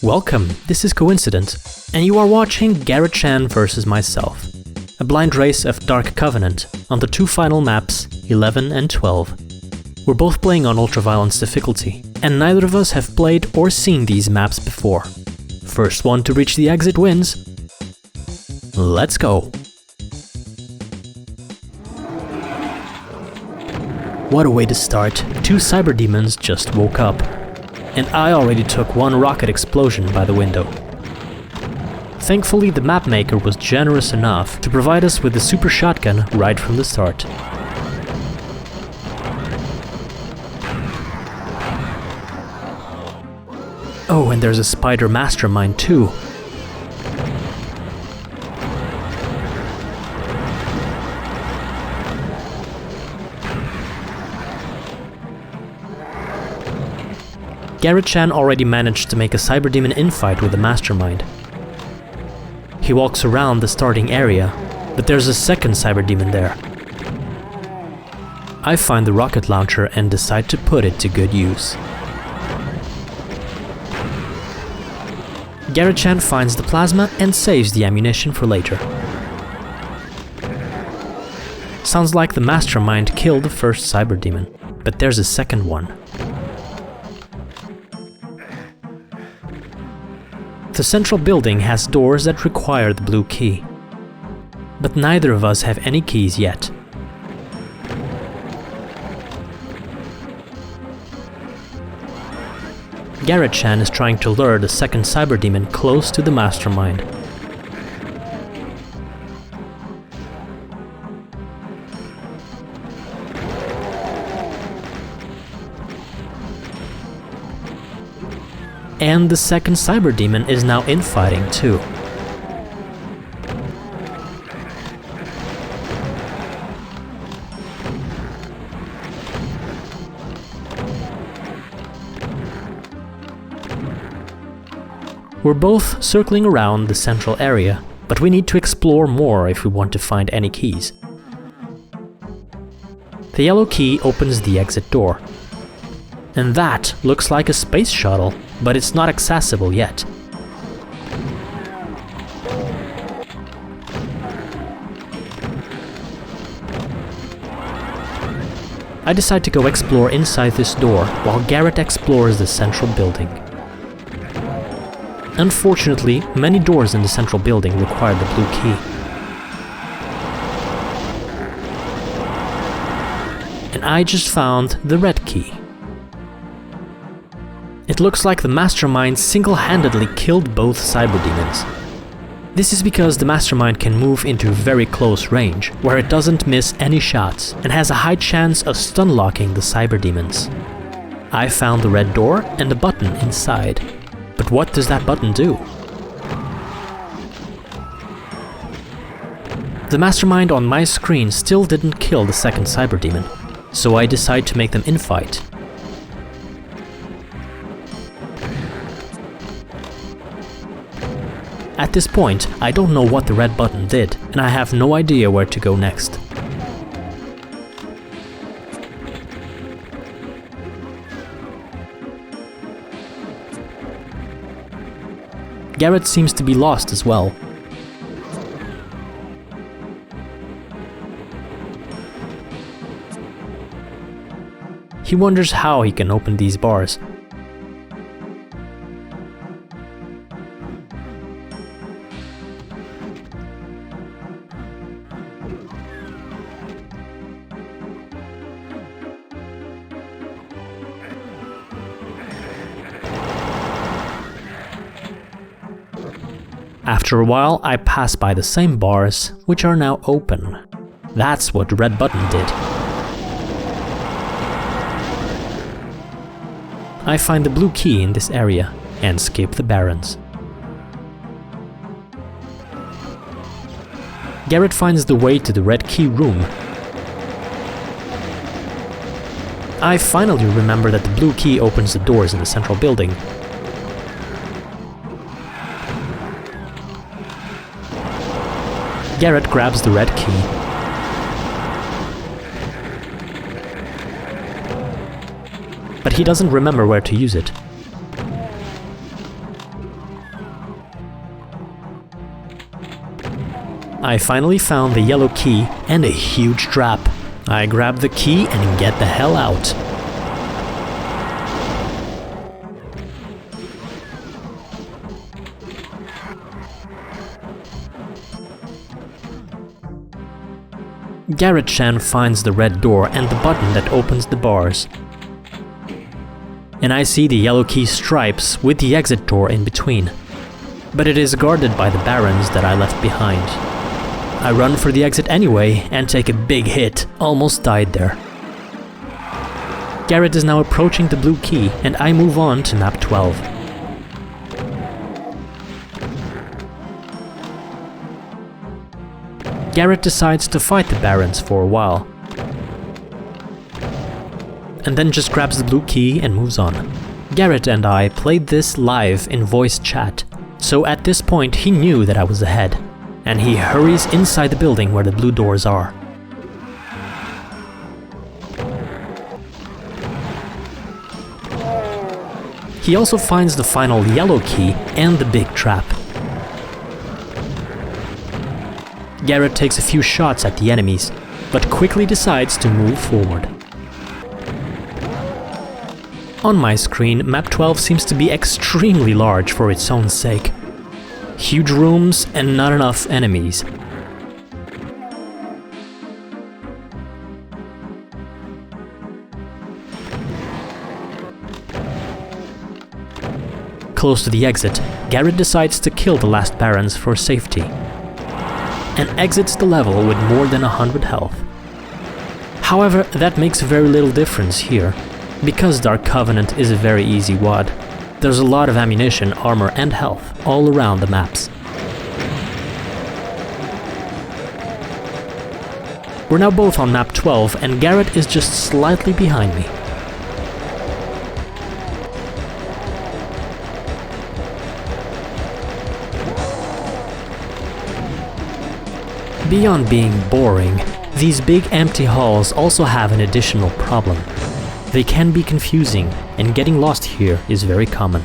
Welcome, this is Coincident, and you are watching GarrettChan versus myself, a blind race of Dark Covenant on the two final maps, 11 and 12. We're both playing on ultraviolence difficulty, and neither of us have played or seen these maps before. First one to reach the exit wins. Let's go! What a way to start. Two cyberdemons just woke up. And I already took one rocket explosion by the window. Thankfully, the mapmaker was generous enough to provide us with the super shotgun right from the start. Oh, and there's a spider mastermind too. GarrettChan already managed to make a cyberdemon infight with the Mastermind. He walks around the starting area, but there's a second cyberdemon there. I find the rocket launcher and decide to put it to good use. GarrettChan finds the plasma and saves the ammunition for later. Sounds like the Mastermind killed the first cyberdemon, but there's a second one. The central building has doors that require the blue key, but neither of us have any keys yet. GarrettChan is trying to lure the second cyberdemon close to the Mastermind. And the second cyberdemon is now infighting too. We're both circling around the central area, but we need to explore more if we want to find any keys. The yellow key opens the exit door. And that looks like a space shuttle, but it's not accessible yet. I decide to go explore inside this door while Garrett explores the central building. Unfortunately, many doors in the central building require the blue key. And I just found the red key. It looks like the Mastermind single-handedly killed both cyberdemons. This is because the Mastermind can move into very close range, where it doesn't miss any shots, and has a high chance of stun-locking the cyberdemons. I found the red door and a button inside. But what does that button do? The Mastermind on my screen still didn't kill the second cyberdemon, so I decide to make them infight. At this point, I don't know what the red button did, and I have no idea where to go next. Garrett seems to be lost as well. He wonders how he can open these bars. After a while, I pass by the same bars, which are now open. That's what the red button did. I find the blue key in this area and skip the barons. Garrett finds the way to the red key room. I finally remember that the blue key opens the doors in the central building. Garrett grabs the red key. But he doesn't remember where to use it. I finally found the yellow key and a huge trap. I grab the key and get the hell out. GarrettChan finds the red door and the button that opens the bars. And I see the yellow key stripes with the exit door in between. But it is guarded by the barons that I left behind. I run for the exit anyway and take a big hit, almost died there. Garrett is now approaching the blue key and I move on to map 12. Garrett decides to fight the barons for a while. And then just grabs the blue key and moves on. Garrett and I played this live in voice chat, so at this point he knew that I was ahead, and he hurries inside the building where the blue doors are. He also finds the final yellow key and the big trap. Garrett takes a few shots at the enemies, but quickly decides to move forward. On my screen, map 12 seems to be extremely large for its own sake. Huge rooms and not enough enemies. Close to the exit, Garrett decides to kill the last barons for safety, and exits the level with more than 100 health. However, that makes very little difference here. Because Dark Covenant is a very easy WAD, there's a lot of ammunition, armor and health all around the maps. We're now both on map 12 and Garrett is just slightly behind me. Beyond being boring, these big empty halls also have an additional problem. They can be confusing, and getting lost here is very common.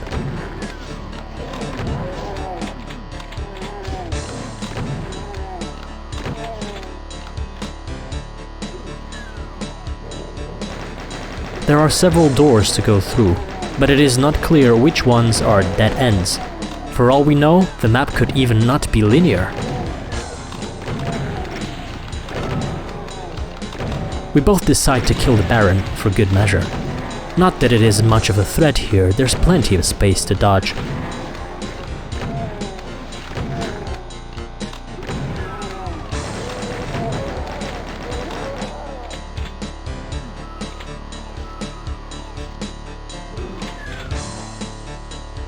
There are several doors to go through, but it is not clear which ones are dead ends. For all we know, the map could even not be linear. We both decide to kill the Baron for good measure. Not that it is much of a threat here, there's plenty of space to dodge.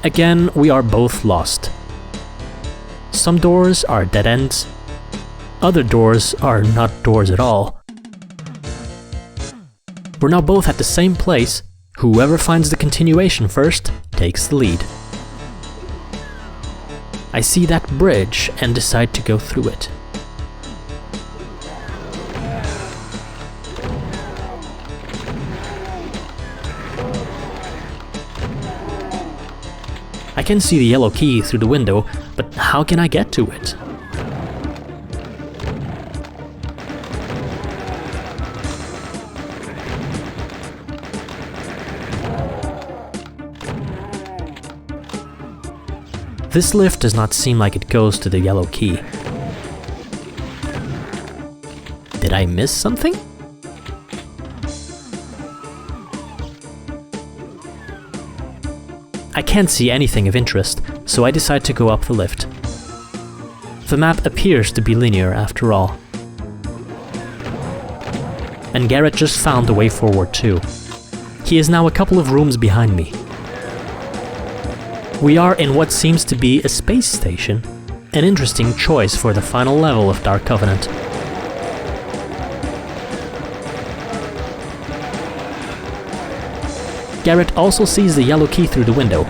Again, we are both lost. Some doors are dead ends, other doors are not doors at all. We're now both at the same place. Whoever finds the continuation first takes the lead. I see that bridge and decide to go through it. I can see the yellow key through the window, but how can I get to it? This lift does not seem like it goes to the yellow key. Did I miss something? I can't see anything of interest, so I decide to go up the lift. The map appears to be linear after all. And Garrett just found the way forward too. He is now a couple of rooms behind me. We are in what seems to be a space station, an interesting choice for the final level of Dark Covenant. Garrett also sees the yellow key through the window.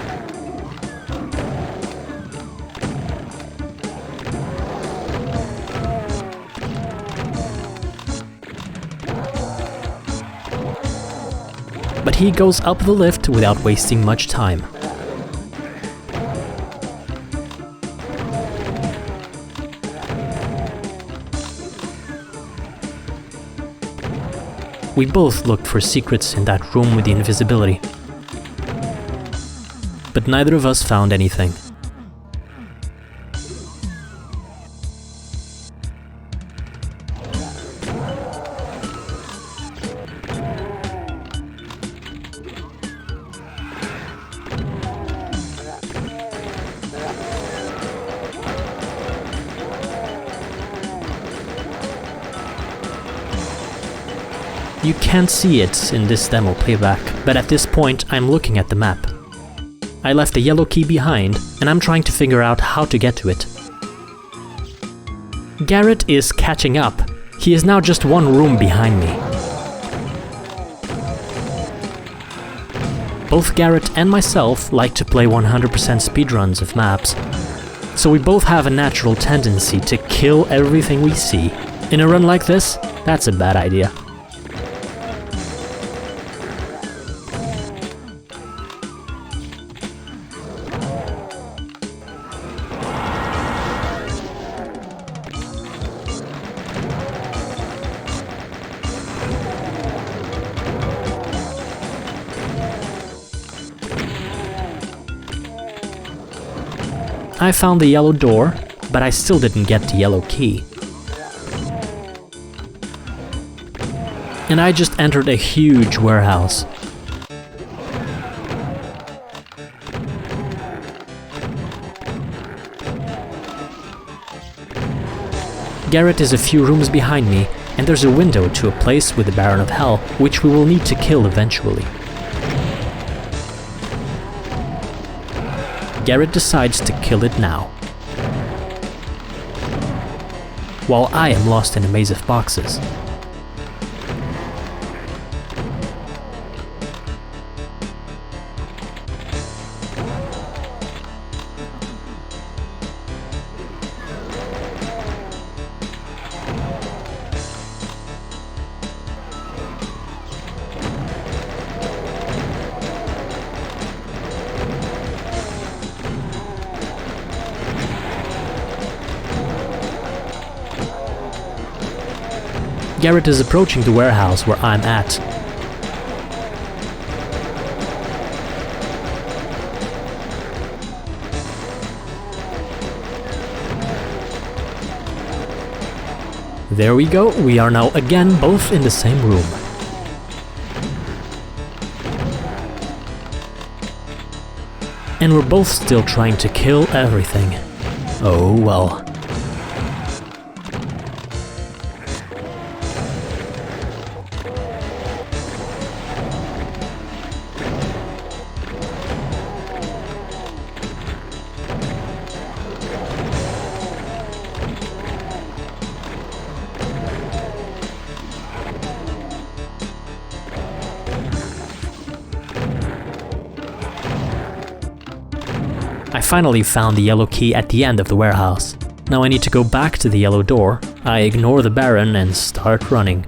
But he goes up the lift without wasting much time. We both looked for secrets in that room with the invisibility. But neither of us found anything. You can't see it in this demo playback, but at this point I'm looking at the map. I left the yellow key behind, and I'm trying to figure out how to get to it. Garrett is catching up. He is now just one room behind me. Both Garrett and myself like to play 100% speedruns of maps, so we both have a natural tendency to kill everything we see. In a run like this, that's a bad idea. I found the yellow door, but I still didn't get the yellow key. And I just entered a huge warehouse. Garrett is a few rooms behind me, and there's a window to a place with the Baron of Hell, which we will need to kill eventually. Garrett decides to kill it now, while I am lost in a maze of boxes. Garrett is approaching the warehouse where I'm at. There we go, we are now again both in the same room. And we're both still trying to kill everything. Oh well. I finally found the yellow key at the end of the warehouse. Now I need to go back to the yellow door. I ignore the Baron and start running.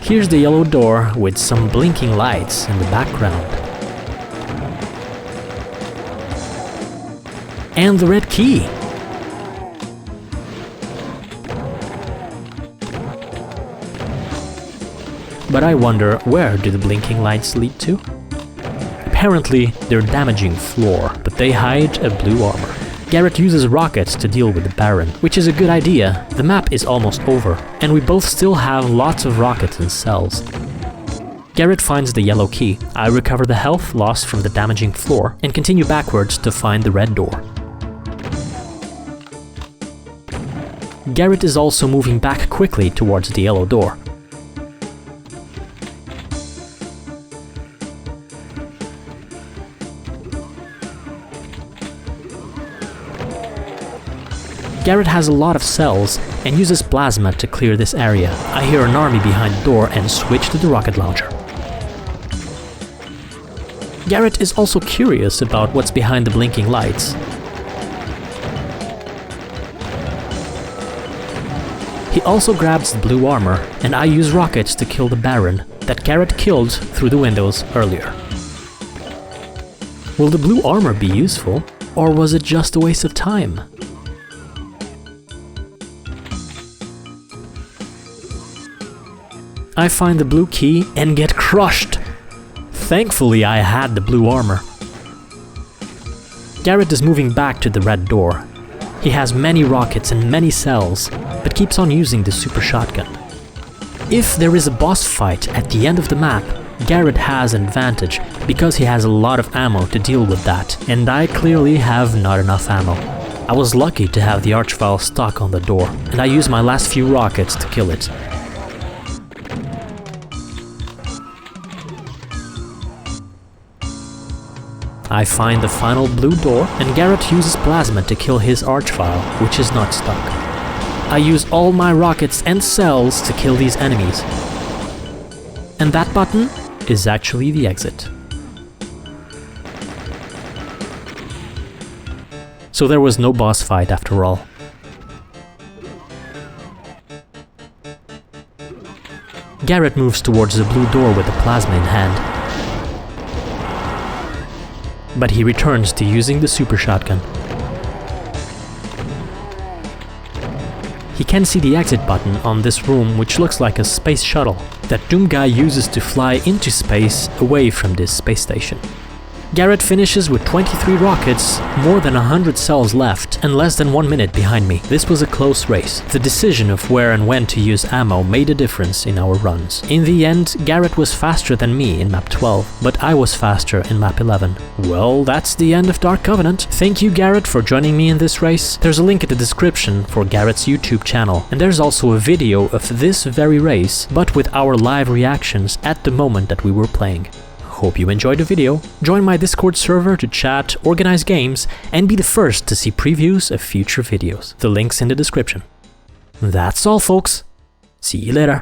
Here's the yellow door with some blinking lights in the background. And the red key! But I wonder, where do the blinking lights lead to? Apparently, they're damaging floor, but they hide a blue armor. Garrett uses rockets to deal with the Baron, which is a good idea. The map is almost over, and we both still have lots of rockets and cells. Garrett finds the yellow key. I recover the health lost from the damaging floor and continue backwards to find the red door. Garrett is also moving back quickly towards the yellow door. Garrett has a lot of cells and uses plasma to clear this area. I hear an army behind the door and switch to the rocket launcher. Garrett is also curious about what's behind the blinking lights. He also grabs the blue armor, and I use rockets to kill the Baron that Garrett killed through the windows earlier. Will the blue armor be useful, or was it just a waste of time? I find the blue key and get crushed. Thankfully, I had the blue armor. Garrett is moving back to the red door. He has many rockets and many cells, but keeps on using the super shotgun. If there is a boss fight at the end of the map, Garrett has an advantage because he has a lot of ammo to deal with that, and I clearly have not enough ammo. I was lucky to have the archvile stuck on the door, and I used my last few rockets to kill it. I find the final blue door, and Garrett uses plasma to kill his archvile, which is not stuck. I use all my rockets and cells to kill these enemies. And that button is actually the exit. So there was no boss fight after all. Garrett moves towards the blue door with the plasma in hand. But he returns to using the super shotgun. He can see the exit button on this room, which looks like a space shuttle that Doom Guy uses to fly into space away from this space station. Garrett finishes with 23 rockets, more than 100 cells left, and less than 1 minute behind me. This was a close race. The decision of where and when to use ammo made a difference in our runs. In the end, Garrett was faster than me in map 12, but I was faster in map 11. Well, that's the end of Dark Covenant. Thank you, Garrett, for joining me in this race. There's a link in the description for Garrett's YouTube channel, and there's also a video of this very race, but with our live reactions at the moment that we were playing. Hope you enjoyed the video. Join my Discord server to chat, organize games, and be the first to see previews of future videos. The link's in the description. That's all, folks. See you later.